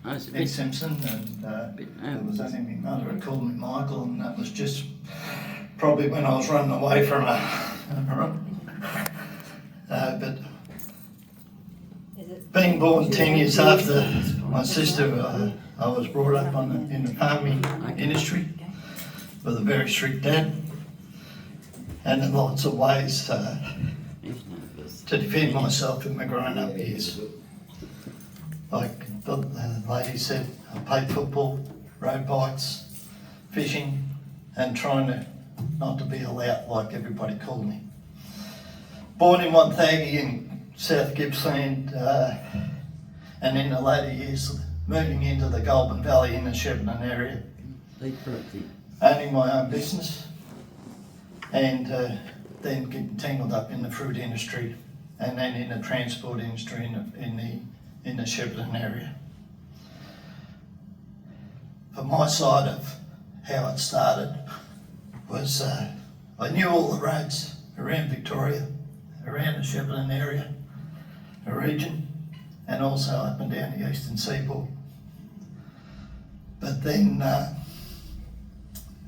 Mick Simpson, and it was only my mother who called me Michael, and that was just probably when I was running away from her. But being born 10 years after my sister, I was brought up in the farming industry with a very strict dad, and in lots of ways to defend myself in my grown-up years. Like the lady said, I played football, rode bikes, fishing, and trying not to be a lout like everybody called me. Born in Wonthaggi in South Gippsland, and in the later years moving into the Goulburn Valley in the Shepparton area, owning my own business, and then getting tangled up in the fruit industry, and then in the transport industry in the Shepparton area. For my side of how it started was I knew all the roads around Victoria, around the Shepparton area, the region, and also up and down the eastern seaboard. But then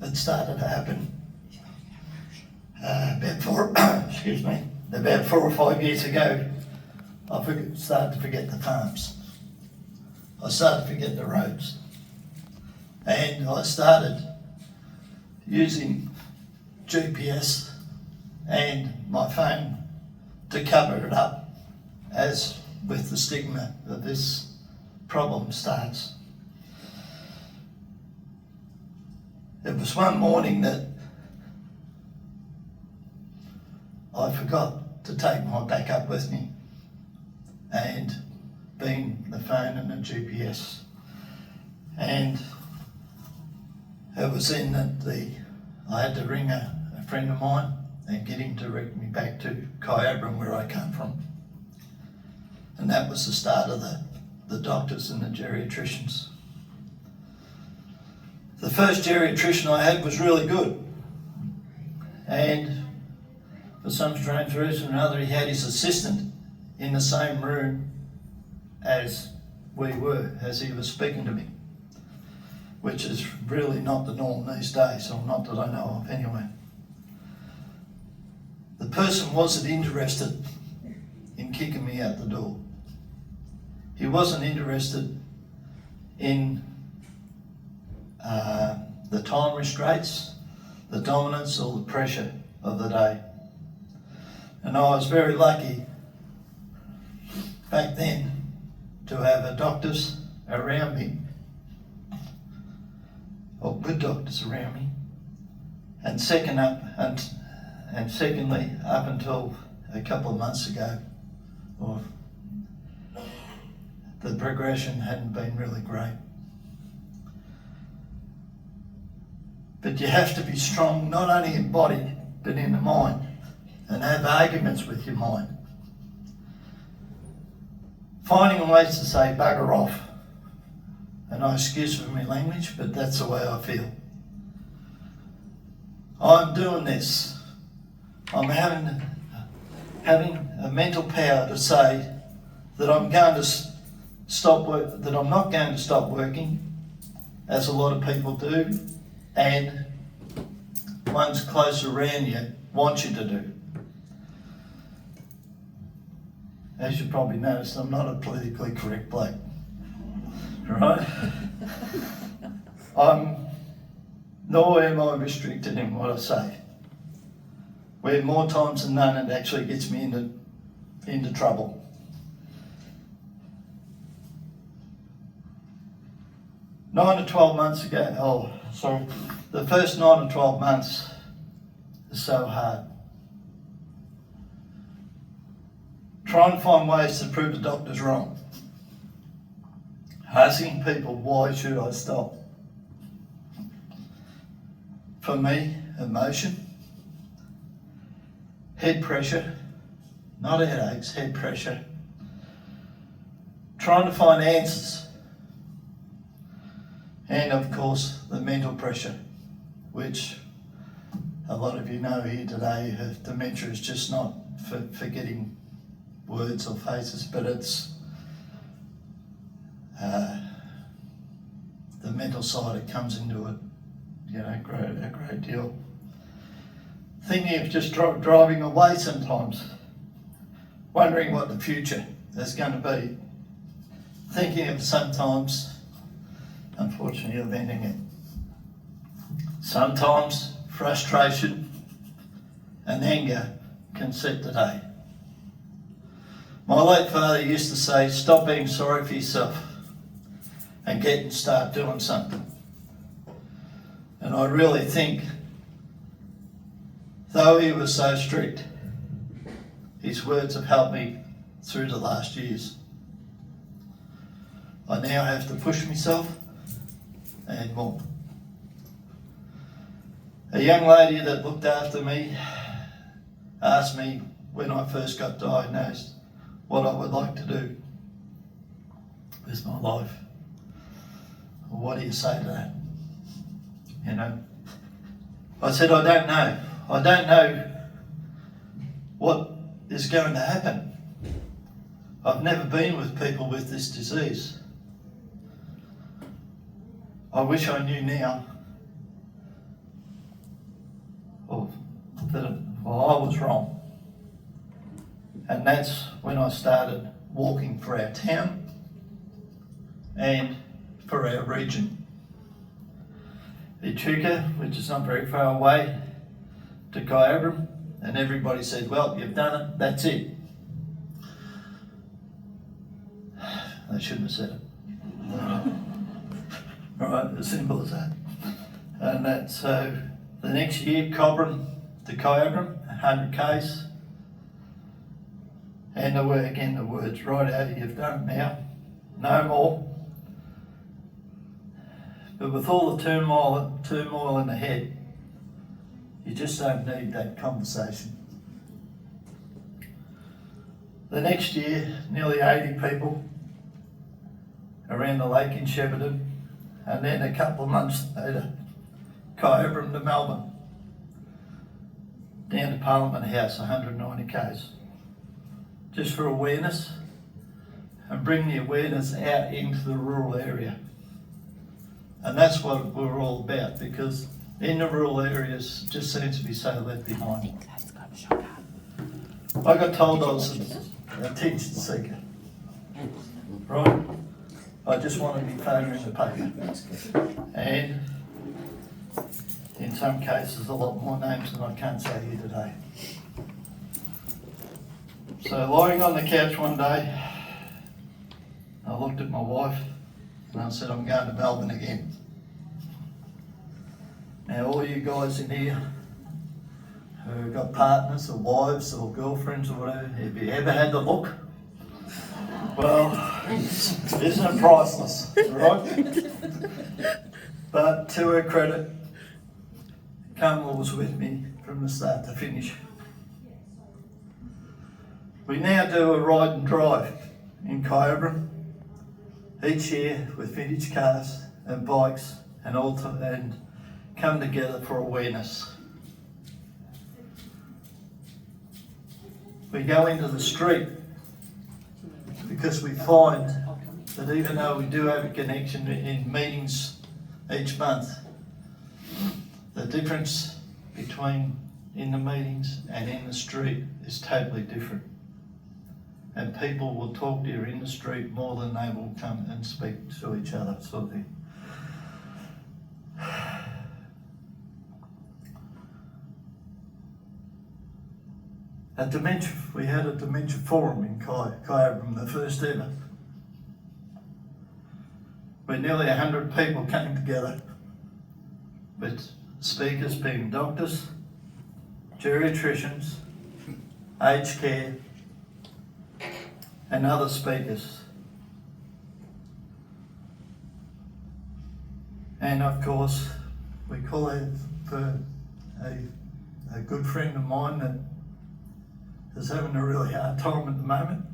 it started to happen about 4 or 5 years ago. I started to forget the farms. I started to forget the roads. And I started using GPS and my phone to cover it up, as with the stigma that this problem starts. It was one morning that I forgot to take my backup with me, and being the phone and the GPS. And it was then that I had to ring a friend of mine and get him to direct me back to Kyabram, where I come from. And that was the start of the doctors and the geriatricians. The first geriatrician I had was really good. And for some strange reason or another, he had his assistant in the same room as we were, as he was speaking to me, which is really not the norm these days, or not that I know of anyway. The person wasn't interested in kicking me out the door. He wasn't interested in the time restraints, the dominance, or the pressure of the day. And I was very lucky back then to have doctors around me, or good doctors around me, and secondly, up until a couple of months ago, the progression hadn't been really great. But you have to be strong, not only in body, but in the mind, and have arguments with your mind. Finding ways to say bugger off. And I excuse for my language, but that's the way I feel. I'm doing this. I'm having a mental power to say that I'm going to stop work, that I'm not going to stop working, as a lot of people do, and ones close around you want you to do. As you probably noticed, I'm not a politically correct bloke, right? Nor am I restricted in what I say. Where more times than none it actually gets me into trouble. The first 9 or 12 months is so hard. Trying to find ways to prove the doctors wrong. Asking people, why should I stop? For me, emotion, head pressure, not headaches, head pressure. Trying to find answers. And of course, the mental pressure, which a lot of you know here today, dementia is just not forgetting words or faces, but it's the mental side that comes into it, a great deal. Thinking of just driving away sometimes, wondering what the future is going to be. Thinking of sometimes, unfortunately, of ending it. Sometimes frustration and anger can set the day. My late father used to say, stop being sorry for yourself and get and start doing something. And I really think, though he was so strict, his words have helped me through the last years. I now have to push myself and more. A young lady that looked after me asked me when I first got diagnosed what I would like to do with my life. Well, what do you say to that? I said, I don't know. I don't know what is going to happen. I've never been with people with this disease. I wish I knew now. Well, I was wrong. And that's when I started walking for our town and for our region. Echuca, which is not very far away, to Kyabram, and everybody said, well, you've done it, that's it. They shouldn't have said it. Right, as simple as that. And that's so the next year, Cobram to Kyabram, 100 k's. And the words, right out, you've done it now, no more. But with all the turmoil in the head, you just don't need that conversation. The next year, nearly 80 people around the lake in Shepparton, and then a couple of months later, Kyabram to Melbourne, down to Parliament House, 190 k's, just for awareness and bring the awareness out into the rural area. And that's what we're all about, because in the rural areas it just seems to be so left behind. I got told I was an attention seeker, right? I just wanted to be phoner in the paper. And in some cases a lot more names than I can't say here today. So lying on the couch one day, I looked at my wife and I said, I'm going to Melbourne again. Now all you guys in here who have got partners or wives or girlfriends or whatever, have you ever had the look? Well, isn't it priceless, right? But to her credit, Carmel was with me from the start to finish. We now do a ride and drive in Kyabram each year with vintage cars and bikes and come together for awareness. We go into the street because we find that even though we do have a connection in meetings each month, the difference between in the meetings and in the street is totally different. And people will talk to you in the street more than they will come and speak to each other, sort of thing. We had a dementia forum in Kyabram, the first ever, where nearly 100 people came together, with speakers being doctors, geriatricians, aged care, and other speakers. And of course, we call it for a good friend of mine that is having a really hard time at the moment.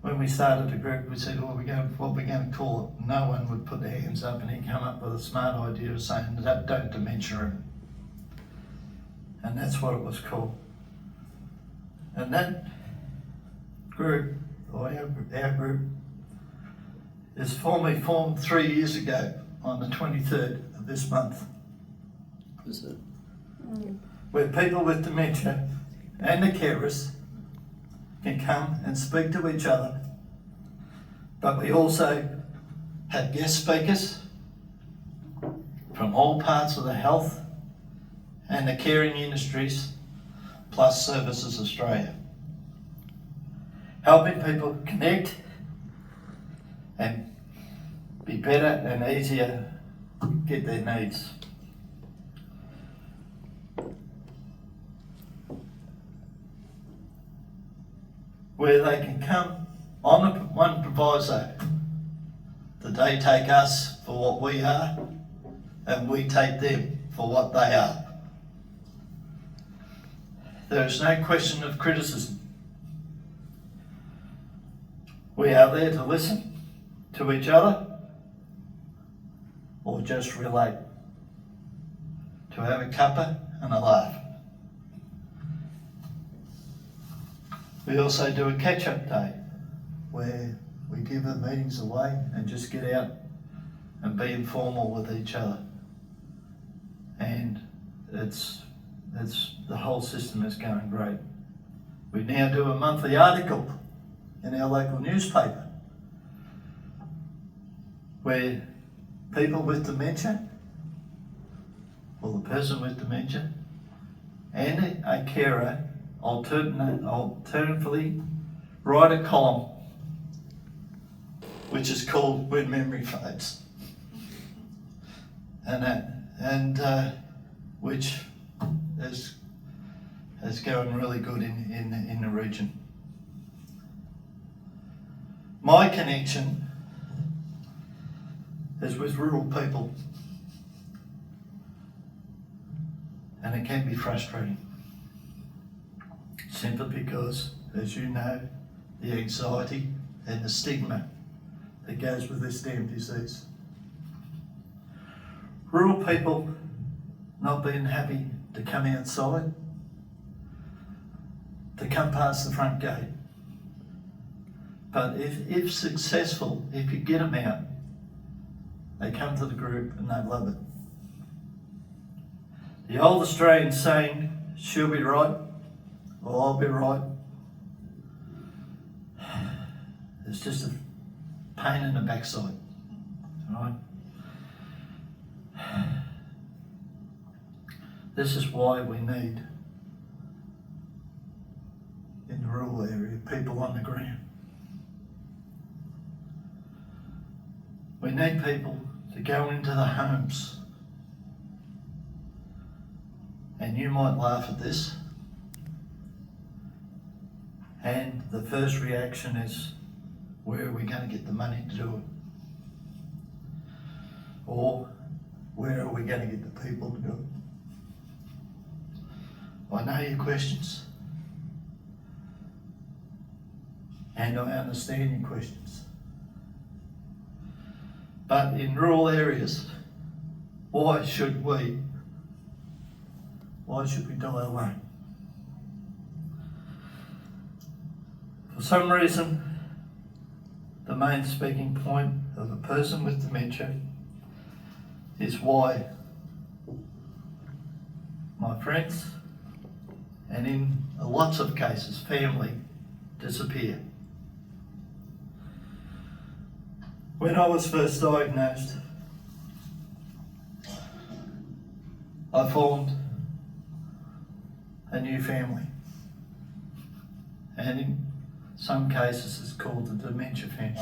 When we started the group, we said, what we're going to call it? No one would put their hands up, and he came up with a smart idea of saying, don't dementia him. And that's what it was called. And that group, or our group, is formally formed 3 years ago on the 23rd of this month, Is it? where people with dementia and the carers can come and speak to each other. But we also have guest speakers from all parts of the health and the caring industries, plus Services Australia, helping people connect and be better and easier get their needs. Where they can come on the one proviso that they take us for what we are and we take them for what they are. There is no question of criticism. We are there to listen to each other or just relate, to have a cuppa and a laugh. We also do a catch-up day where we give the meetings away and just get out and be informal with each other. And the whole system is going great. We now do a monthly article in our local newspaper where people with dementia, or the person with dementia, and a carer alternatively write a column which is called When Memory Fades, and which is going really good in the region. My connection is with rural people, and it can be frustrating, simply because, as you know, the anxiety and the stigma that goes with this damn disease. Rural people not being happy to come outside, to come past the front gate. But if successful, if you get them out, they come to the group and they love it. The old Australian saying, she'll be right, or I'll be right, it's just a pain in the backside, right? This is why we need, in the rural area, people on the ground. We need people to go into the homes. And you might laugh at this. And the first reaction is, where are we going to get the money to do it? Or, where are we going to get the people to do it? I know your questions. And I understand your questions. But in rural areas, why should we die alone? For some reason, the main speaking point of a person with dementia is why my friends, and in lots of cases, family, disappear. When I was first diagnosed, I formed a new family, and in some cases it's called the dementia family.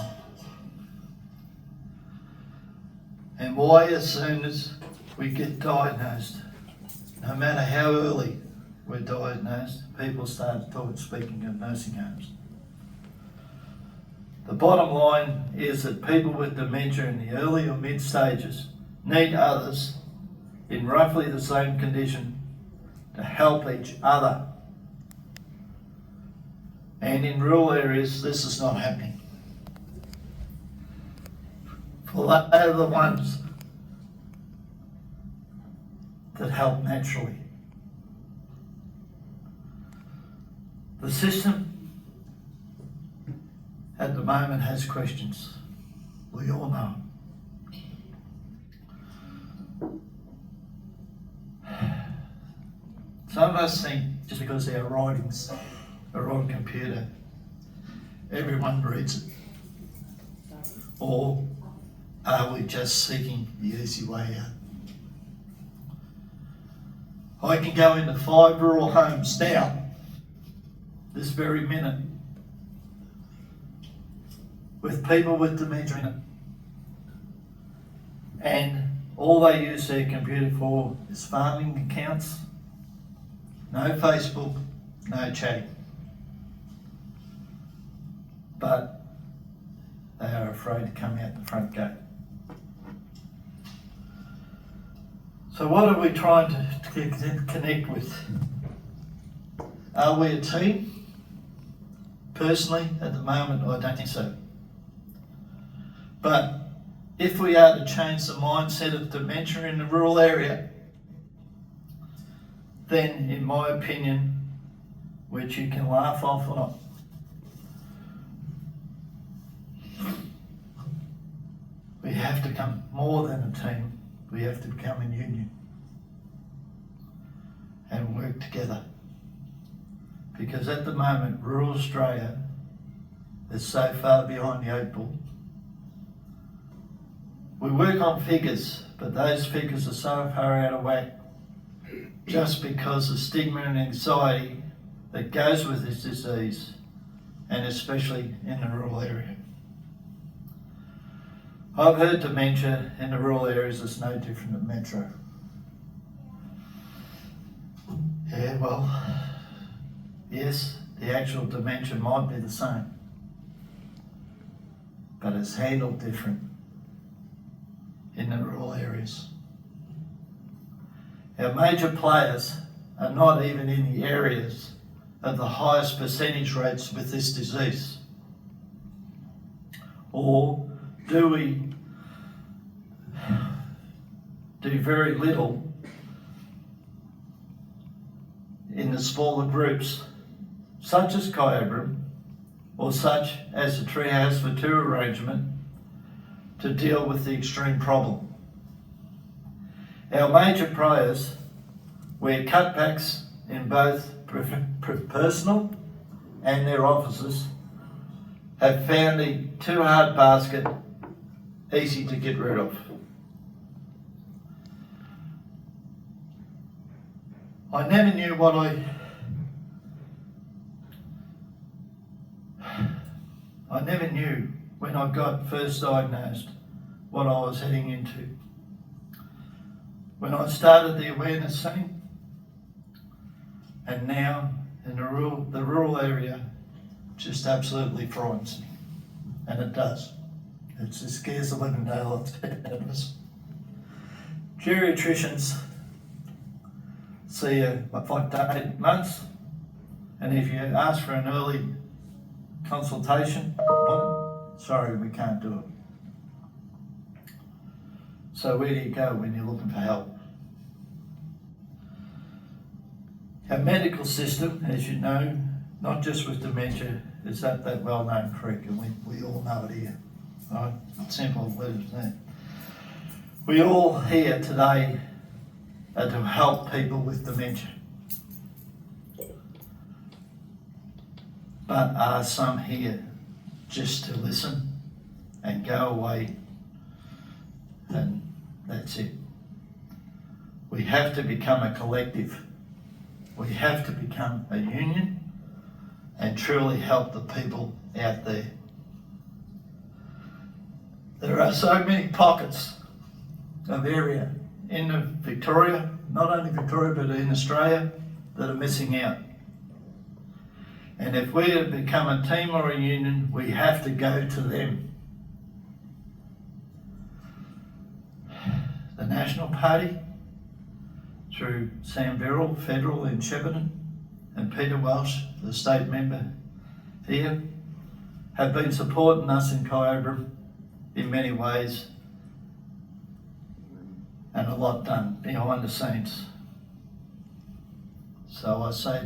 And why, as soon as we get diagnosed, no matter how early we're diagnosed, people start speaking of nursing homes. The bottom line is that people with dementia in the early or mid stages need others in roughly the same condition to help each other. And in rural areas, this is not happening. For they are the ones that help naturally. The system at the moment has questions. We all know. Some of us think just because our writings are on computer, everyone reads it. Or are we just seeking the easy way out? I can go into 5 rural homes now, this very minute, with people with dementia in it. And all they use their computer for is farming accounts, no Facebook, no chatting. But they are afraid to come out the front gate. So what are we trying to connect with? Are we a team? Personally, at the moment, I don't think so. But if we are to change the mindset of dementia in the rural area, then, in my opinion, which you can laugh off or not, we have to become more than a team. We have to become a union and work together. Because at the moment, rural Australia is so far behind the 8 ball. We work on figures, but those figures are so far out of whack just because of stigma and anxiety that goes with this disease, and especially in the rural area. I've heard dementia in the rural areas is no different than metro. Yeah, well, yes, the actual dementia might be the same, but it's handled different in the rural areas. Our major players are not even in the areas of the highest percentage rates with this disease. Or do we do very little in the smaller groups, such as Kyabram, or such as the Treehouse for Two arrangement, to deal with the extreme problem? Our major players, where cutbacks in both personal and their offices, have found the too hard basket easy to get rid of. I never knew what I never knew when I got first diagnosed what I was heading into. When I started the awareness scene, and now in the rural area, just absolutely frightens me, and it does. It just scares the living daylights out of us. Geriatricians see you 5 to 8 months, and if you ask for an early consultation, sorry, we can't do it. So where do you go when you're looking for help? Our medical system, as you know, not just with dementia, is up that well-known creek, and we all know it here. Right? Simple as that. We all here today are to help people with dementia. But are some here just to listen and go away and that's it? We have to become a collective. We have to become a union and truly help the people out there. There are so many pockets of area in Victoria, not only Victoria but in Australia, that are missing out. And if we are to become a team or a union, we have to go to them. The National Party, through Sam Verrill, federal in Shepparton, and Peter Welsh, the state member here, have been supporting us in Kyabram in many ways, and a lot done behind the scenes. So I say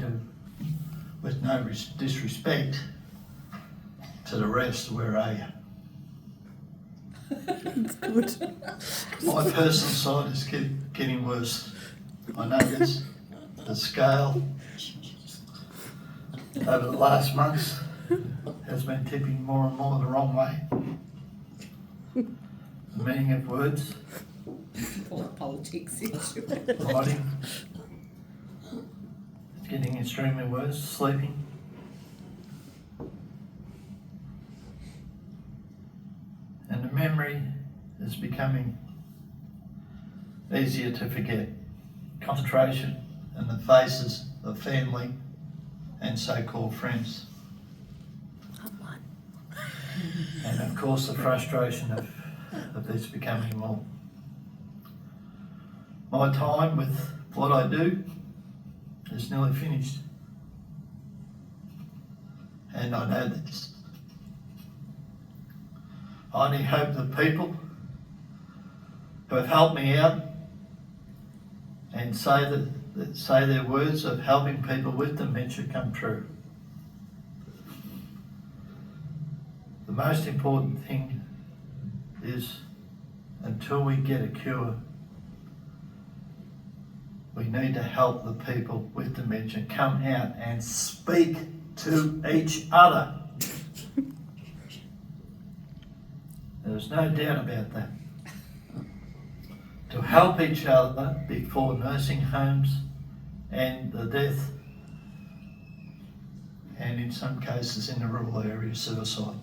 with no disrespect to the rest, where are you? That's good. My personal side is getting worse. I know this. The scale over the last months has been tipping more and more the wrong way. The meaning of words, All politics into writing, it's getting extremely worse, sleeping. And the memory is becoming easier to forget. Concentration and the faces of family and so-called friends. And of course the frustration of this becoming more. My time with what I do is nearly finished. And I know this. I only hope the people who have helped me out and say their words of helping people with dementia come true. The most important thing is, until we get a cure, we need to help the people with dementia come out and speak to each other. There's no doubt about that. To help each other before nursing homes and the death, and in some cases in the rural areas, suicide.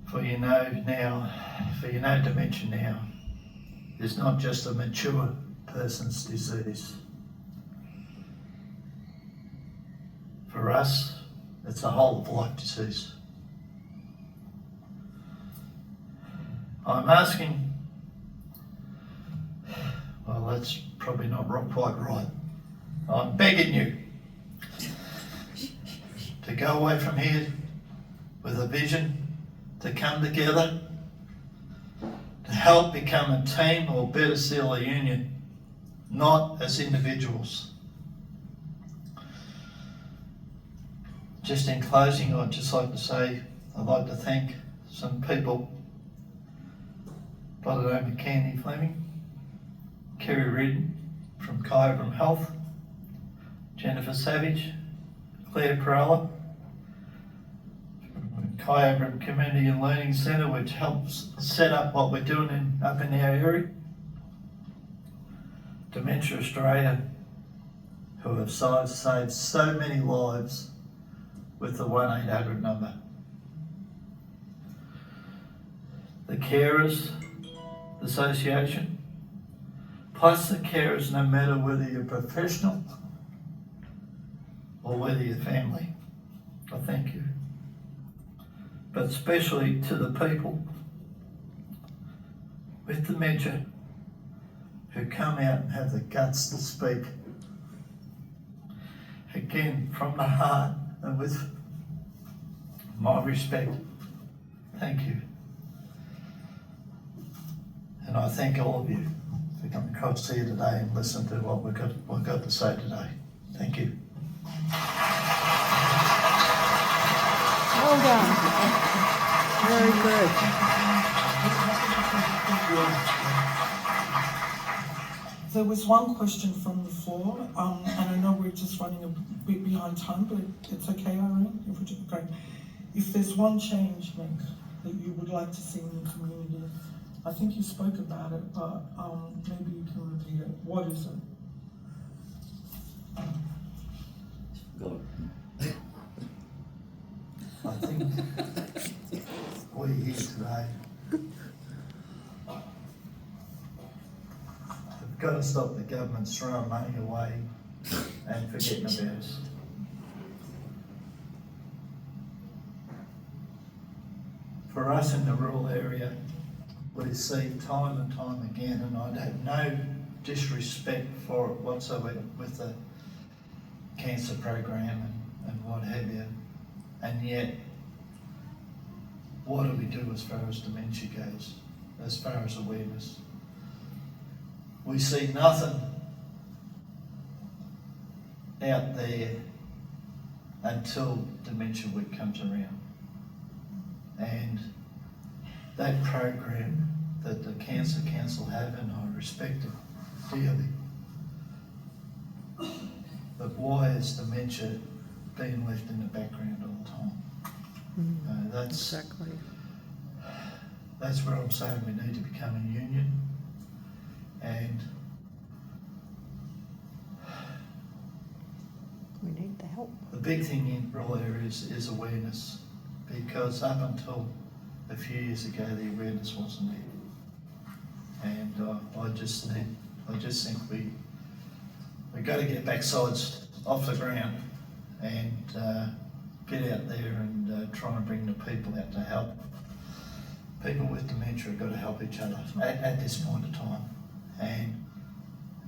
For you know dementia now is not just a mature person's disease. For us, it's a whole of life disease. I'm asking, well, that's probably not quite right. I'm begging you to go away from here with a vision, to come together, to help become a team, or better still, a union, not as individuals. Just in closing, I'd just like to say, I'd like to thank some people by the name of Candy Fleming, Kerry Reardon from Kyabram Health, Jennifer Savage, Claire Perella, Kyabram Community and Learning Centre, which helps set up what we're doing up in our area, Dementia Australia, who have saved so many lives with the 1-800 number. The Carers Association, plus the carers, no matter whether you're professional or whether you're family. I thank you. But especially to the people with dementia who come out and have the guts to speak. Again, from the heart and with my respect, thank you. And I thank all of you for coming across here today and listening to what we've got to say today. Thank you. Well done. Very good. There was one question from the floor, and I know we're just running a bit behind time, but it's okay, Irene, if we just, great. If there's one change, Mick, that you would like to see in the community, I think you spoke about it, but maybe you can repeat it. What is it? I think we're here today. We've got to stop the government throwing money away and forgetting about us. For us in the rural area, we see time and time again, and I have no disrespect for it whatsoever with the cancer program and what have you, and yet what do we do as far as dementia goes, as far as awareness? We see nothing out there until Dementia Week comes around. And that program that the Cancer Council have, and I respect it dearly, but why is dementia being left in the background all the time? Exactly. That's where I'm saying we need to become a union, and We need the help. the big thing in rural areas is awareness, because up until a few years ago the awareness wasn't there, and I just think we got to get backsides off the ground and get out there and try and bring the people out to help. People with dementia have got to help each other at this point of time, and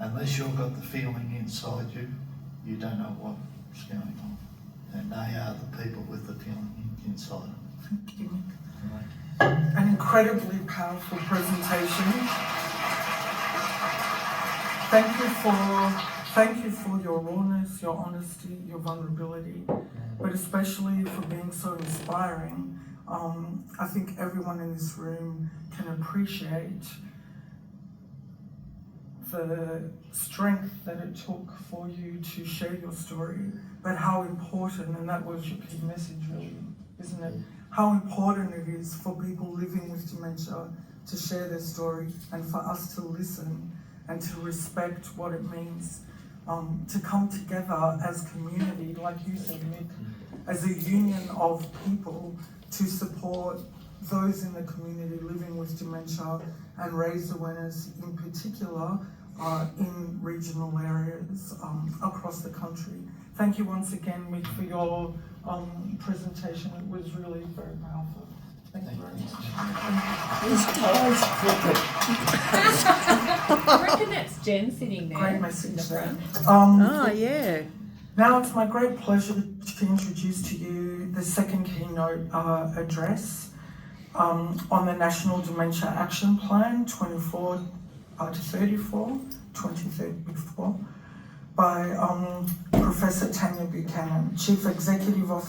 unless you've got the feeling inside you, you don't know what's going on, and they are the people with the feeling inside them. Thank you, Mick. An incredibly powerful presentation. Thank you for your rawness, your honesty, your vulnerability, but especially for being so inspiring. I think everyone in this room can appreciate the strength that it took for you to share your story, but how important, and that was your key message really, isn't it? How important it is for people living with dementia to share their story, and for us to listen and to respect what it means to come together as community, like you said, Mick, as a union of people to support those in the community living with dementia and raise awareness, in particular in regional areas across the country. Thank you once again, Mick, for your presentation. It was really very powerful. Thank you very much. I reckon that's Jen sitting there. Great in message the there. front. Yeah. Now it's my great pleasure to introduce to you the second keynote address on the National Dementia Action Plan 24 to 34, 2034, by Professor Tanya Buchanan, Chief Executive Officer